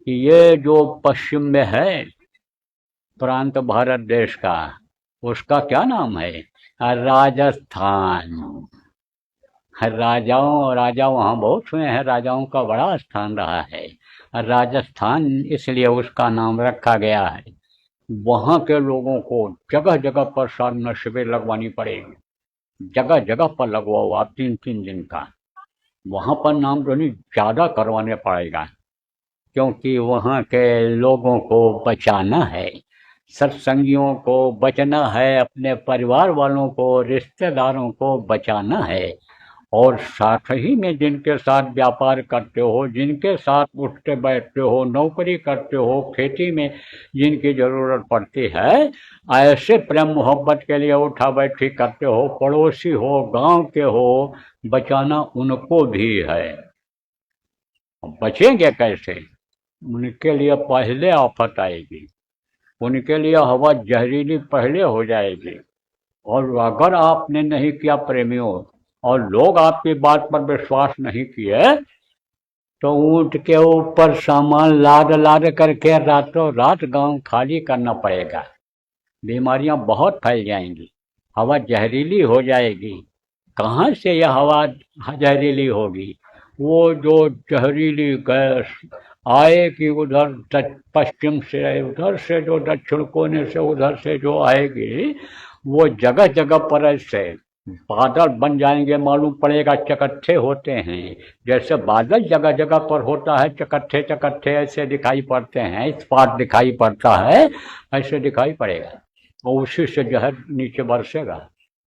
कि ये जो पश्चिम में है प्रांत भारत देश का, उसका क्या नाम है? राजस्थान। राजाओं राजा वहाँ बहुत हुए हैं, राजाओं का बड़ा स्थान रहा है। राजस्थान इसलिए उसका नाम रखा गया है। वहाँ के लोगों को जगह जगह पर साधना शिविर लगवानी पड़ेगी, जगह जगह पर लगवाओ आप 3-3 दिन का। वहाँ पर नामधनी ज़्यादा करवाने पड़ेगा, क्योंकि वहाँ के लोगों को बचाना है, सत्संगियों को बचना है, अपने परिवार वालों को, रिश्तेदारों को बचाना है। और साथ ही में जिनके साथ व्यापार करते हो, जिनके साथ उठते बैठते हो, नौकरी करते हो, खेती में जिनकी ज़रूरत पड़ती है, ऐसे प्रेम मोहब्बत के लिए उठा बैठी करते हो, पड़ोसी हो, गांव के हो, बचाना उनको भी है। बचेंगे कैसे? उनके लिए पहले आफत आएगी, उनके लिए हवा जहरीली पहले हो जाएगी। और अगर आपने नहीं किया प्रेमियों, और लोग आपकी बात पर विश्वास नहीं किए, तो ऊंट के ऊपर सामान लाद लाद करके रातों रात गांव खाली करना पड़ेगा। बीमारियां बहुत फैल जाएंगी, हवा जहरीली हो जाएगी। कहाँ से यह हवा जहरीली होगी? वो जो जहरीली गैस आएगी उधर पश्चिम से, उधर से जो दक्षिण कोने से, उधर से जो आएगी, वो जगह जगह पर ऐसे बादल बन जाएंगे, मालूम पड़ेगा चकत्थे होते हैं। जैसे बादल जगह जगह पर होता है, चकत्थे चकत्थे ऐसे दिखाई पड़ते हैं, इस्पात दिखाई पड़ता है, ऐसे दिखाई पड़ेगा। और उसी से जहर नीचे बरसेगा।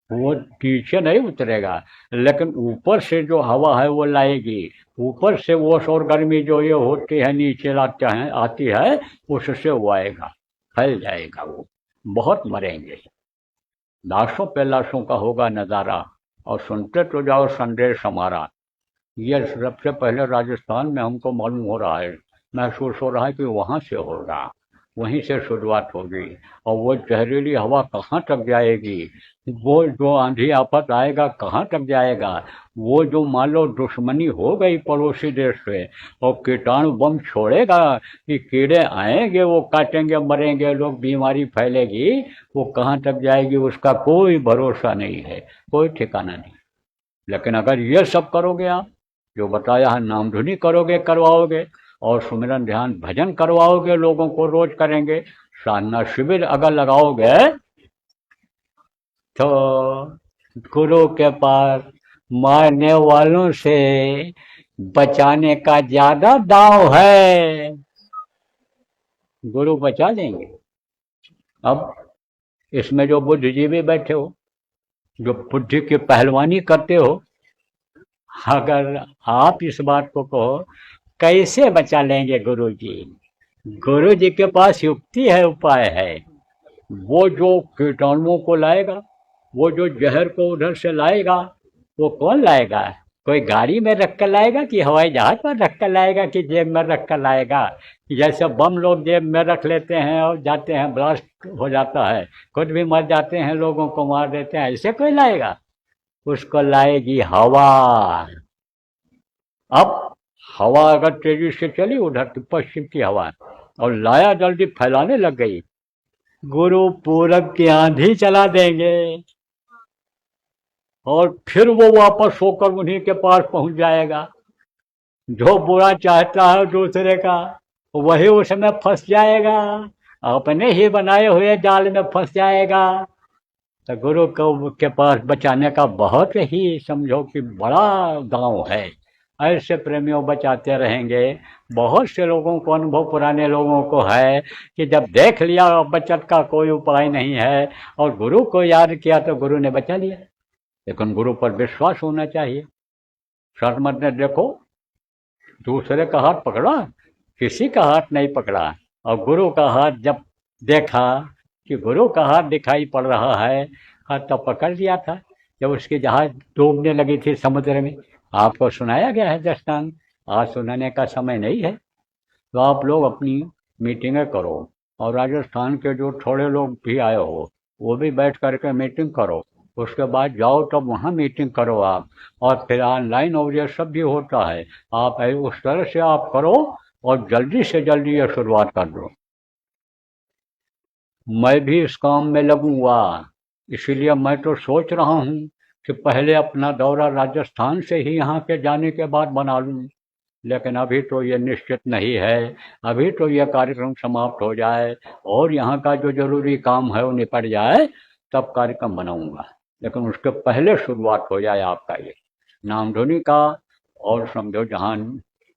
वो नीचे नहीं उतरेगा, लेकिन ऊपर से जो हवा है वो लाएगी। ऊपर से ओस और गर्मी जो ये होती है नीचे लाते हैं, आती है, उससे वो आएगा, फैल जाएगा। वो बहुत मरेंगे, लाशों पे लाशों का होगा नज़ारा। और सुनते तो जाओ संदेश हमारा। ये सबसे पहले राजस्थान में हमको मालूम हो रहा है, महसूस हो रहा है कि वहाँ से होगा, वहीं से शुरुआत होगी। और वो जहरीली हवा कहाँ तक जाएगी? वो जो आंधी आफत आएगा कहाँ तक जाएगा? वो जो मान लो दुश्मनी हो गई पड़ोसी देश से, और कीटाणु बम छोड़ेगा कि कीड़े आएंगे, वो काटेंगे, मरेंगे लोग, बीमारी फैलेगी, वो कहाँ तक जाएगी उसका कोई भरोसा नहीं है, कोई ठिकाना नहीं। लेकिन अगर ये सब करोगे आप, जो बताया है, नामधुनी करोगे, करवाओगे, और सुमिरन ध्यान भजन करवाओगे, लोगों को रोज करेंगे, साधना शिविर अगर लगाओगे, तो गुरु के पास मारने वालों से बचाने का ज्यादा दांव है। गुरु बचा लेंगे। अब इसमें जो बुद्धिजीवी बैठे हो, जो बुद्धि की पहलवानी करते हो, अगर आप इस बात को कहो, कैसे बचा लेंगे गुरु जी? गुरु जी के पास युक्ति है, उपाय है। वो जो कीटाणुओं को लाएगा, वो जो जहर को उधर से लाएगा, वो कौन लाएगा? कोई गाड़ी में रख कर लाएगा, कि हवाई जहाज पर रख कर लाएगा, कि जेब में रख कर लाएगा? जैसे बम लोग जेब में रख लेते हैं और जाते हैं, ब्लास्ट हो जाता है, खुद भी मर जाते हैं, लोगों को मार देते हैं, ऐसे कोई लाएगा? उसको लाएगी हवा। अब हवा अगर तेजी से चली उधर की पश्चिम की हवा, और लाया जल्दी फैलाने लग गई, गुरु पूरब की आंधी चला देंगे, और फिर वो वापस होकर उन्हीं के पास पहुंच जाएगा। जो बुरा चाहता है दूसरे का, वही उसमें फंस जाएगा, अपने ही बनाए हुए जाल में फंस जाएगा। तो गुरु को के पास बचाने का बहुत ही समझो कि बड़ा दांव है। ऐसे प्रेमियों बचाते रहेंगे। बहुत से लोगों को अनुभव, पुराने लोगों को है, कि जब देख लिया बचत का कोई उपाय नहीं है, और गुरु को याद किया, तो गुरु ने बचा लिया। लेकिन गुरु पर विश्वास होना चाहिए। शर्मत ने देखो, दूसरे का हाथ पकड़ा, किसी का हाथ नहीं पकड़ा, और गुरु का हाथ जब देखा कि गुरु का हाथ दिखाई पड़ रहा है, हाथ तो पकड़ लिया था। जब उसकी जहाज डूबने लगी थी समुद्र में, आपको सुनाया गया है दृष्टांत। आज सुनाने का समय नहीं है, तो आप लोग अपनी मीटिंगें करो, और राजस्थान के जो थोड़े लोग भी आए हो, वो भी बैठ करके मीटिंग करो। उसके बाद जाओ तब वहाँ मीटिंग करो आप। और फिर ऑनलाइन और ये सब भी होता है, आप उस तरह से आप करो और जल्दी से जल्दी ये शुरुआत कर दो। मैं भी इस काम में लगूंगा, इसीलिए मैं तो सोच रहा हूँ कि पहले अपना दौरा राजस्थान से ही यहाँ के जाने के बाद बना लूँ, लेकिन अभी तो ये निश्चित नहीं है। अभी तो यह कार्यक्रम समाप्त हो जाए और यहाँ का जो जरूरी काम है वो निपट जाए, तब कार्यक्रम बनाऊंगा। लेकिन उसके पहले शुरुआत हो जाए आपका ये नामधुनी का। और समझो जहाँ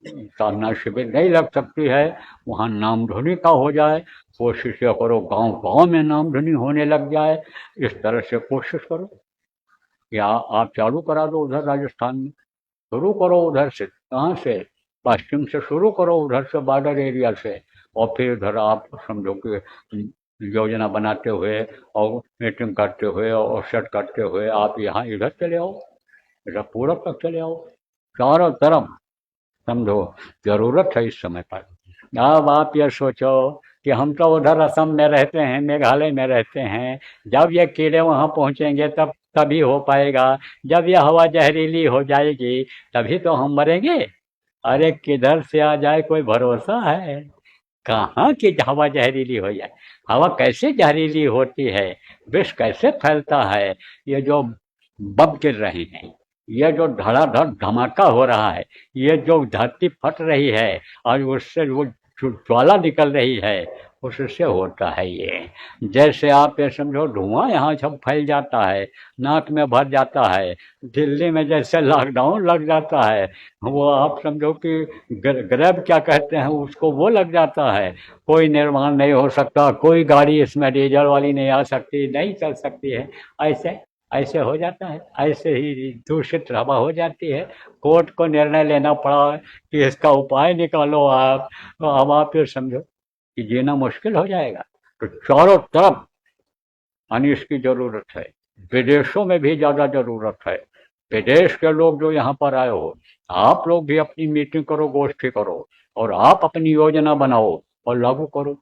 साधना शिविर नहीं लग सकती है, वहाँ नामधुनी का हो जाए। कोशिश ये करो गांव गांव में नामधुनी होने लग जाए, इस तरह से कोशिश करो। या आप चालू करा दो उधर राजस्थान में, शुरू करो उधर से। कहाँ से? पश्चिम से शुरू करो, उधर से बॉर्डर एरिया से, और फिर इधर आप समझो कि योजना बनाते हुए और मीटिंग करते हुए और सेट करते हुए आप यहाँ इधर चले आओ, इधर पूरब तक चले आओ, चारों तरफ समझो जरूरत है इस समय पर। अब आप ये सोचो कि हम तो उधर असम में रहते हैं, मेघालय में रहते हैं, जब ये कीड़े वहाँ पहुँचेंगे तब तभी हो पाएगा। जब यह हवा जहरीली हो जाएगी तभी तो हम मरेंगे। अरे किधर से आ जाए कोई भरोसा है? कहाँ की हवा जहरीली हो जाए? हवा कैसे जहरीली होती है? विष कैसे फैलता है? ये जो बम गिर रहे हैं, ये जो धड़ाधड़ धमाका हो रहा है, ये जो धरती फट रही है और उससे वो ज्वाला निकल रही है, उससे होता है ये। जैसे आप ये समझो धुआं यहाँ सब फैल जाता है, नाक में भर जाता है, दिल्ली में जैसे लॉकडाउन लग जाता है, वो आप समझो कि ग्रैब क्या कहते हैं उसको, वो लग जाता है। कोई निर्माण नहीं हो सकता, कोई गाड़ी इसमें डीजल वाली नहीं आ सकती, नहीं चल सकती है। ऐसे ऐसे हो जाता है, ऐसे ही दूषित हवा हो जाती है। कोर्ट को निर्णय लेना पड़ा कि इसका उपाय निकालो आप। तो अब आप ये समझो कि जीना मुश्किल हो जाएगा। तो चारों तरफ यानी इसकी जरूरत है, विदेशों में भी ज्यादा जरूरत है। विदेश के लोग जो यहाँ पर आए हो, आप लोग भी अपनी मीटिंग करो, गोष्ठी करो, और आप अपनी योजना बनाओ और लागू करो।